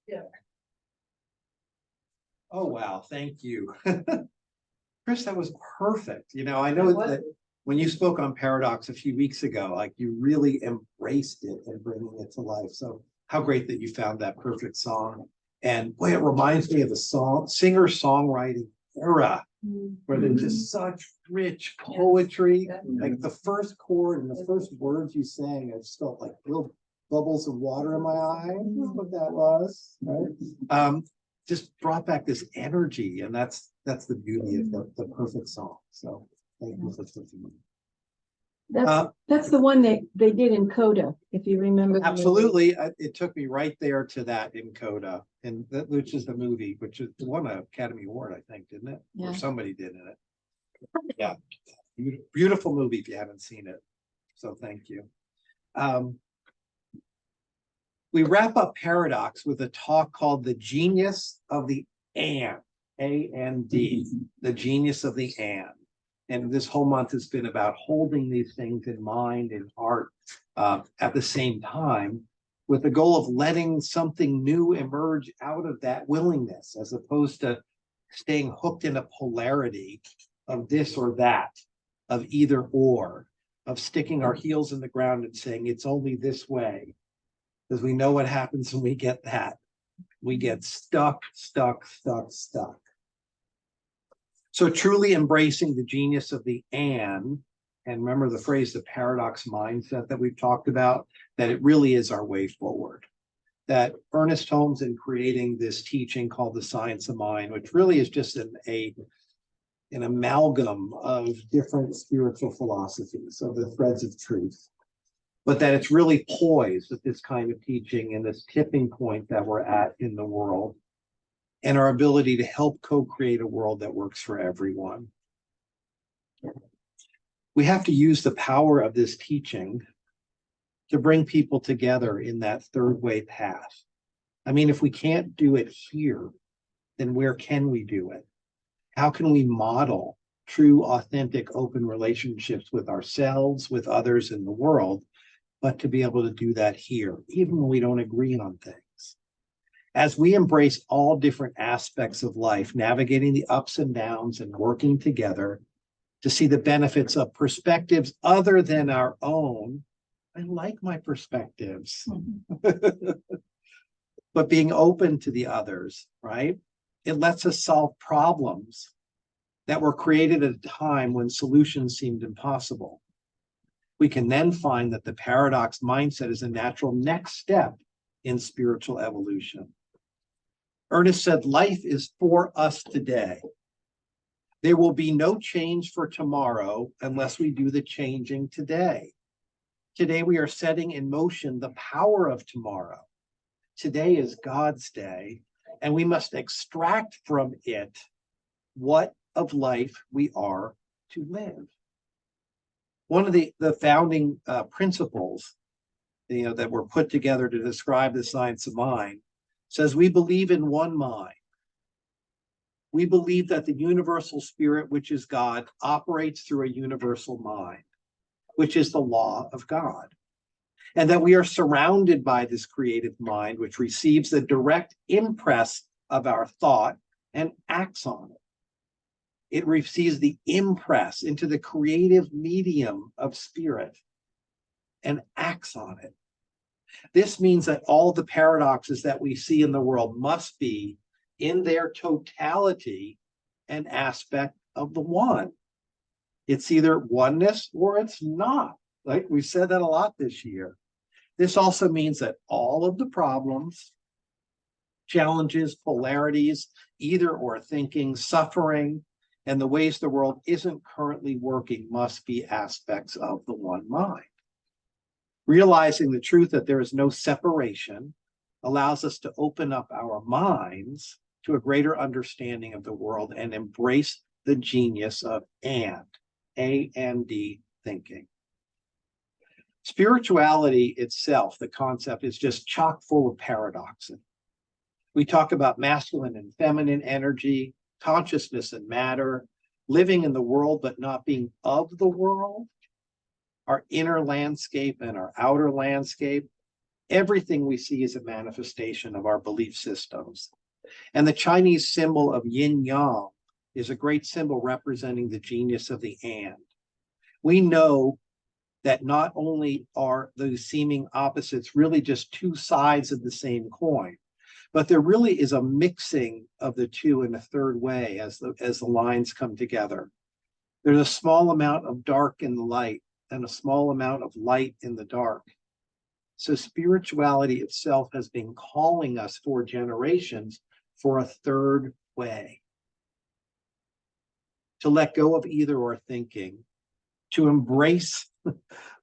Yeah. Oh, wow. Thank you. Chris, that was perfect. I know that when you spoke on Paradox a few weeks ago, like you really embraced it and bringing it to life. So how great that you found that perfect song. And boy, it reminds me of the singer-songwriting era where there's just such rich poetry. Like the first chord and the first words you sang, I just felt like little bubbles of water in my eyes. That's what that was, right? Just brought back this energy, and that's the beauty of the perfect song. So thank you for something. That's the one they did in Coda, if you remember. Absolutely, it took me right there to that in Coda, and that, which is the movie, which won an Academy Award, I think, didn't it? Yeah. Or somebody did in it. Yeah, beautiful movie if you haven't seen it. So thank you. We wrap up Paradox with a talk called The Genius of the And, A-N-D, the genius of the And. And this whole month has been about holding these things in mind and heart at the same time, with the goal of letting something new emerge out of that willingness, as opposed to staying hooked in a polarity of this or that, of either or, of sticking our heels in the ground and saying it's only this way. Because we know what happens when we get that. We get stuck. So truly embracing the genius of the and remember the phrase, the paradox mindset that we've talked about, that it really is our way forward. That Ernest Holmes, in creating this teaching called the science of mind, which really is just an amalgam of different spiritual philosophies, of the threads of truth, but that it's really poised at this kind of teaching and this tipping point that we're at in the world, and our ability to help co-create a world that works for everyone. We have to use the power of this teaching to bring people together in that third way path. I mean, if we can't do it here, then where can we do it? How can we model true, authentic, open relationships with ourselves, with others in the world, but to be able to do that here, even when we don't agree on things? As we embrace all different aspects of life, navigating the ups and downs and working together to see the benefits of perspectives other than our own. I like my perspectives, but being open to the others, right? It lets us solve problems that were created at a time when solutions seemed impossible. We can then find that the paradox mindset is a natural next step in spiritual evolution. Ernest said, life is for us today. There will be no change for tomorrow unless we do the changing today. Today we are setting in motion the power of tomorrow. Today is God's day, and we must extract from it what of life we are to live. One of the founding principles, that were put together to describe the science of mind says we believe in one mind. We believe that the universal spirit, which is God, operates through a universal mind, which is the law of God. And that we are surrounded by this creative mind, which receives the direct impress of our thought and acts on it. It receives the impress into the creative medium of spirit and acts on it. This means that all the paradoxes that we see in the world must be, in their totality, an aspect of the one. It's either oneness or it's not. Like we've said that a lot this year. This also means that all of the problems, challenges, polarities, either or thinking, suffering, and the ways the world isn't currently working must be aspects of the one mind. Realizing the truth that there is no separation allows us to open up our minds to a greater understanding of the world and embrace the genius of A-N-D thinking. Spirituality itself, the concept, is just chock full of paradoxes. We talk about masculine and feminine energy, consciousness and matter, living in the world but not being of the world, our inner landscape and our outer landscape, Everything we see is a manifestation of our belief systems. And the Chinese symbol of yin yang is a great symbol representing the genius of the and. We know that not only are those seeming opposites really just two sides of the same coin, but there really is a mixing of the two in a third way as the lines come together. There's a small amount of dark in the light and a small amount of light in the dark. So spirituality itself has been calling us for generations for a third way. To let go of either or thinking, to embrace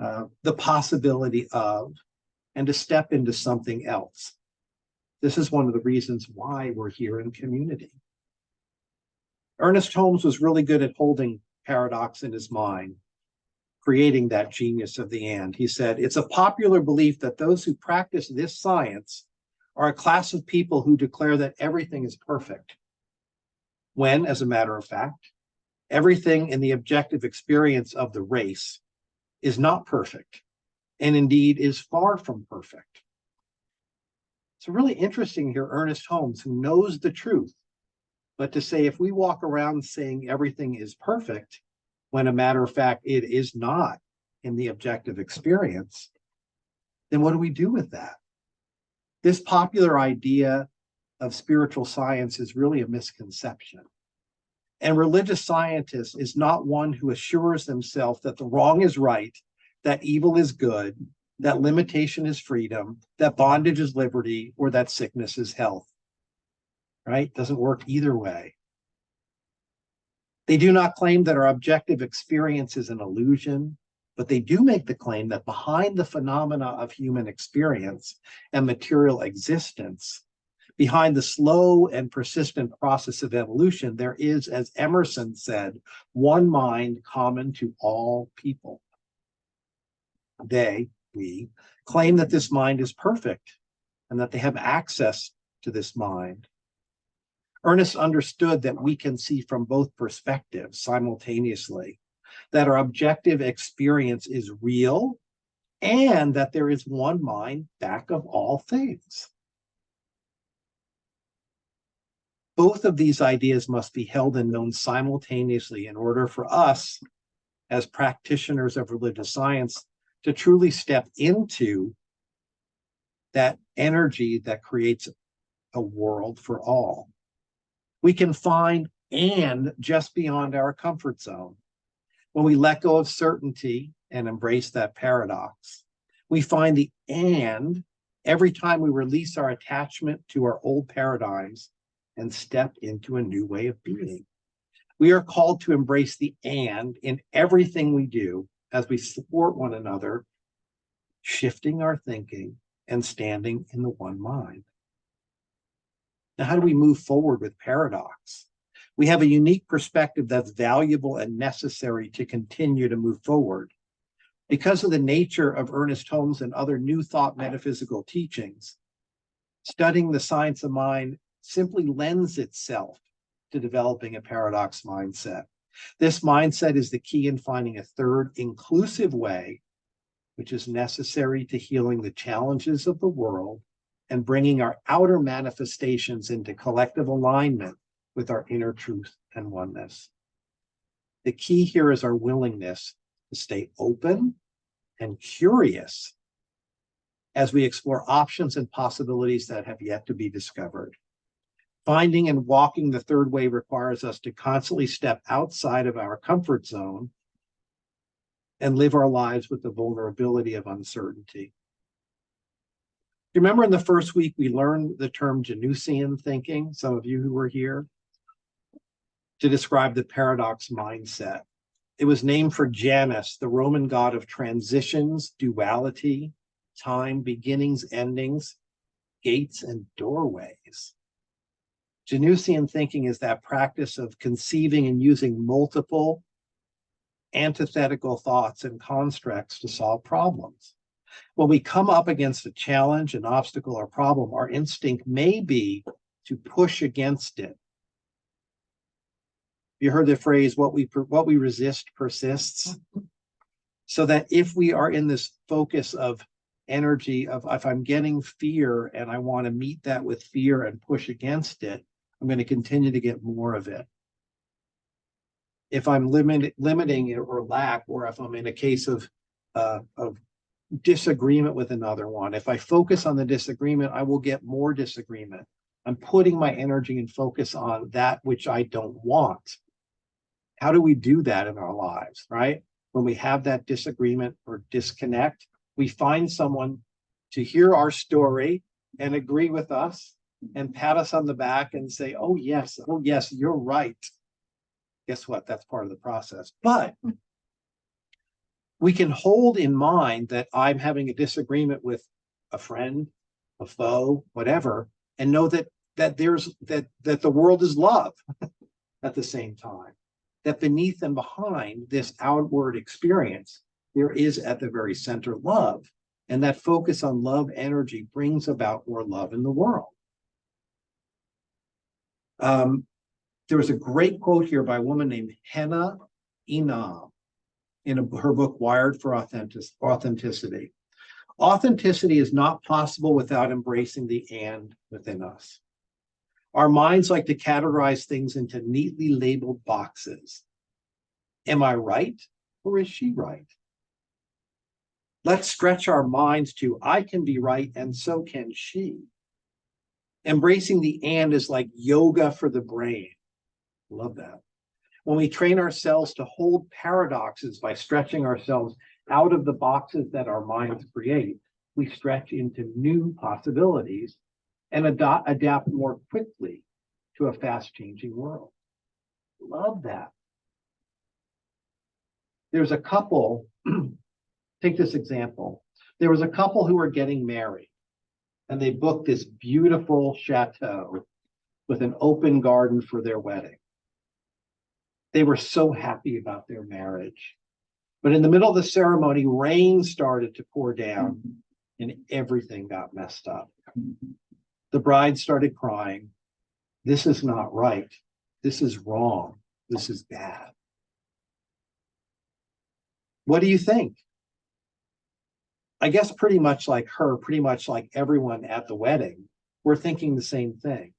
the possibility of, and to step into something else. This is one of the reasons why we're here in community. Ernest Holmes was really good at holding paradox in his mind, creating that genius of the and. He said, it's a popular belief that those who practice this science are a class of people who declare that everything is perfect, when, as a matter of fact, everything in the objective experience of the race is not perfect, and indeed is far from perfect. It's really interesting here, Ernest Holmes, who knows the truth, but to say if we walk around saying everything is perfect, when a matter of fact it is not in the objective experience, then what do we do with that? This popular idea of spiritual science is really a misconception. And religious scientist is not one who assures themselves that the wrong is right, that evil is good, that limitation is freedom, that bondage is liberty, or that sickness is health. Right? Doesn't work either way. They do not claim that our objective experience is an illusion, but they do make the claim that behind the phenomena of human experience and material existence, behind the slow and persistent process of evolution, there is, as Emerson said, one mind common to all people. We claim that this mind is perfect and that they have access to this mind. Ernest understood that we can see from both perspectives simultaneously, that our objective experience is real and that there is one mind back of all things. Both of these ideas must be held and known simultaneously in order for us, as practitioners of religious science, to truly step into that energy that creates a world for all. We can find and just beyond our comfort zone. When we let go of certainty and embrace that paradox, we find the and every time we release our attachment to our old paradigms and step into a new way of being. We are called to embrace the and in everything we do as we support one another, shifting our thinking and standing in the one mind. Now, how do we move forward with paradox? We have a unique perspective that's valuable and necessary to continue to move forward. Because of the nature of Ernest Holmes and other New Thought metaphysical teachings, studying the science of mind simply lends itself to developing a paradox mindset. This mindset is the key in finding a third inclusive way, which is necessary to healing the challenges of the world and bringing our outer manifestations into collective alignment with our inner truth and oneness. The key here is our willingness to stay open and curious as we explore options and possibilities that have yet to be discovered. Finding and walking the third way requires us to constantly step outside of our comfort zone and live our lives with the vulnerability of uncertainty. Remember in the first week, we learned the term Januszian thinking, some of you who were here, to describe the paradox mindset. It was named for Janus, the Roman god of transitions, duality, time, beginnings, endings, gates, and doorways. Januszian thinking is that practice of conceiving and using multiple antithetical thoughts and constructs to solve problems. When we come up against a challenge, an obstacle, or problem, our instinct may be to push against it. You heard the phrase, what we resist persists. So that if we are in this focus of energy of if I'm getting fear and I want to meet that with fear and push against it, I'm going to continue to get more of it. If I'm limiting it or lack, or if I'm in a case of disagreement with another one, if I focus on the disagreement, I will get more disagreement. I'm putting my energy and focus on that which I don't want. How do we do that in our lives, right? When we have that disagreement or disconnect, we find someone to hear our story and agree with us and pat us on the back and say, oh, yes, you're right. Guess what? That's part of the process. But we can hold in mind that I'm having a disagreement with a friend, a foe, whatever, and know that the world is love at the same time. That beneath and behind this outward experience, there is at the very center love. And that focus on love energy brings about more love in the world. There was a great quote here by a woman named Hannah Enam in her book, Wired for Authenticity. Authenticity is not possible without embracing the and within us. Our minds like to categorize things into neatly labeled boxes. Am I right or is she right? Let's stretch our minds to I can be right and so can she. Embracing the and is like yoga for the brain. Love that. When we train ourselves to hold paradoxes by stretching ourselves out of the boxes that our minds create, we stretch into new possibilities and adapt more quickly to a fast-changing world. Love that. There's a couple, take this example. There was a couple who were getting married, and they booked this beautiful chateau with an open garden for their wedding. They were so happy about their marriage. But in the middle of the ceremony, rain started to pour down and everything got messed up. The bride started crying. This is not right. This is wrong. This is bad. What do you think? I guess pretty much like her, pretty much like everyone at the wedding, we're thinking the same thing.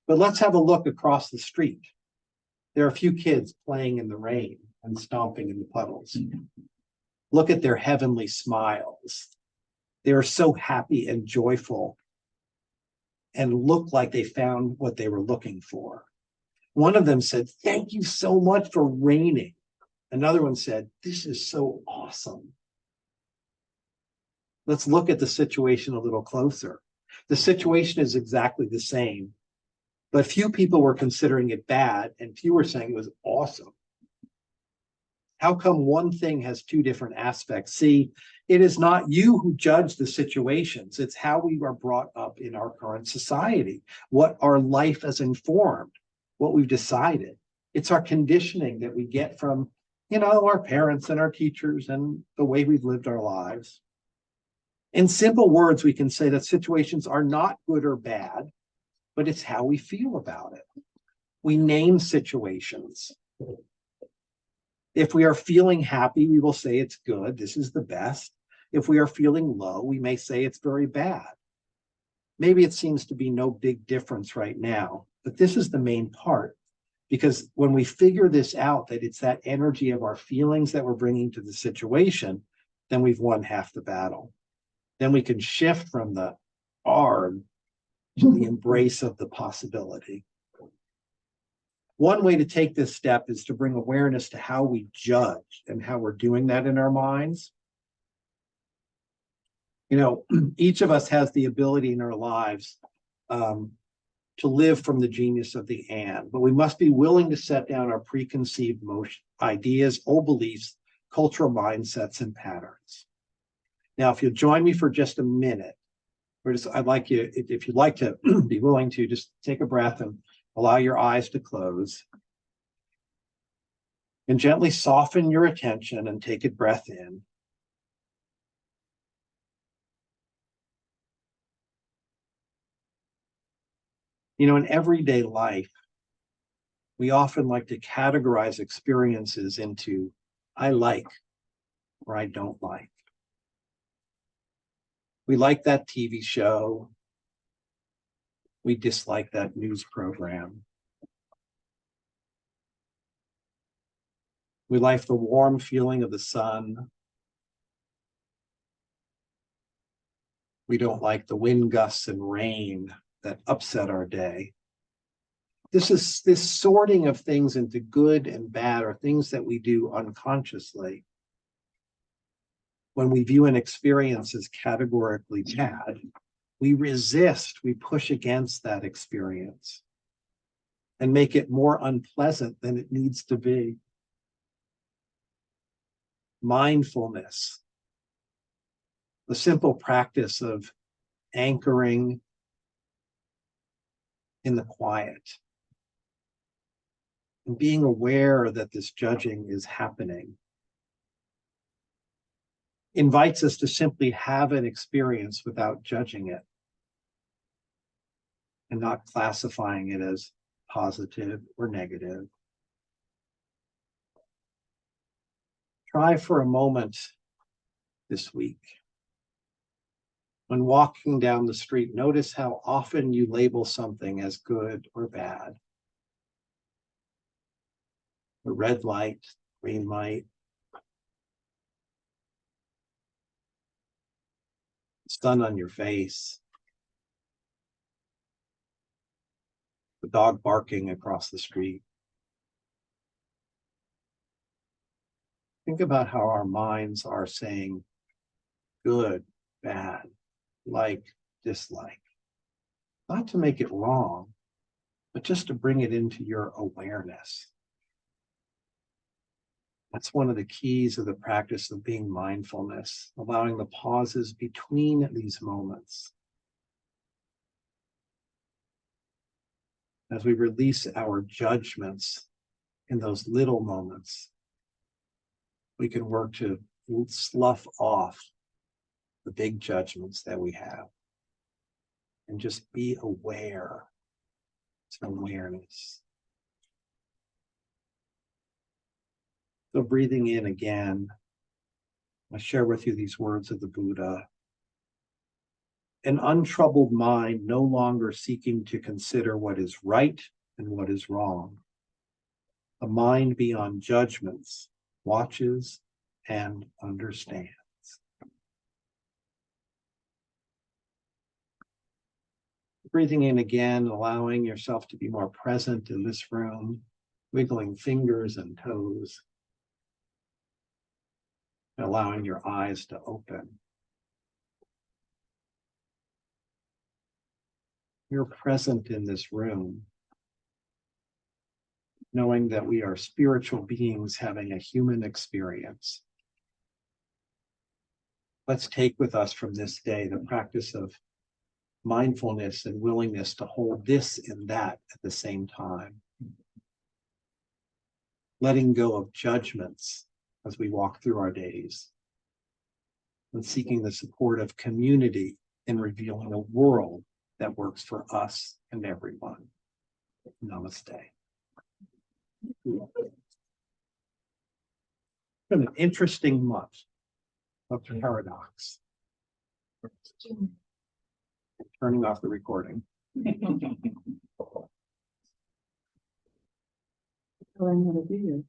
But let's have a look across the street. There are a few kids playing in the rain and stomping in the puddles. Look at their heavenly smiles. They are so happy and joyful and look like they found what they were looking for. One of them said, "Thank you so much for raining." Another one said, "This is so awesome." Let's look at the situation a little closer. The situation is exactly the same, but few people were considering it bad and few were saying it was awesome. How come one thing has two different aspects? See, it is not you who judge the situations. It's how we are brought up in our current society, what our life has informed, what we've decided. It's our conditioning that we get from, our parents and our teachers and the way we've lived our lives. In simple words, we can say that situations are not good or bad, but it's how we feel about it. We name situations. If we are feeling happy, we will say it's good, this is the best. If we are feeling low, we may say it's very bad. Maybe it seems to be no big difference right now, but this is the main part. Because when we figure this out, that it's that energy of our feelings that we're bringing to the situation, then we've won half the battle. Then we can shift from the arm to the embrace of the possibility. One way to take this step is to bring awareness to how we judge and how we're doing that in our minds. Each of us has the ability in our lives to live from the genius of the and, but we must be willing to set down our preconceived ideas, old beliefs, cultural mindsets, and patterns. Now, if you'll join me for just a minute, I'd like you, if you'd like to be willing to just take a breath and allow your eyes to close. And gently soften your attention and take a breath in. In everyday life, we often like to categorize experiences into I like or I don't like. We like that TV show. We dislike that news program. We like the warm feeling of the sun. We don't like the wind gusts and rain that upset our day. This sorting of things into good and bad are things that we do unconsciously. When we view an experience as categorically bad, we resist, we push against that experience and make it more unpleasant than it needs to be. Mindfulness, the simple practice of anchoring in the quiet and being aware that this judging is happening, invites us to simply have an experience without judging it and not classifying it as positive or negative. Try for a moment this week. When walking down the street, notice how often you label something as good or bad. The red light, green light, sun on your face, the dog barking across the street. Think about how our minds are saying good, bad, like, dislike. Not to make it wrong, but just to bring it into your awareness. That's one of the keys of the practice of being mindfulness, allowing the pauses between these moments. As we release our judgments in those little moments, we can work to slough off the big judgments that we have and just be aware. It's awareness. So breathing in again, I share with you these words of the Buddha. An untroubled mind no longer seeking to consider what is right and what is wrong. A mind beyond judgments watches and understands. Breathing in again, allowing yourself to be more present in this room, wiggling fingers and toes, allowing your eyes to open. You're present in this room, knowing that we are spiritual beings having a human experience. Let's take with us from this day the practice of mindfulness and willingness to hold this and that at the same time. Letting go of judgments as we walk through our days, and seeking the support of community in revealing a world that works for us and everyone. Namaste. Been an interesting month of paradox. Turning off the recording. Learn how to do it.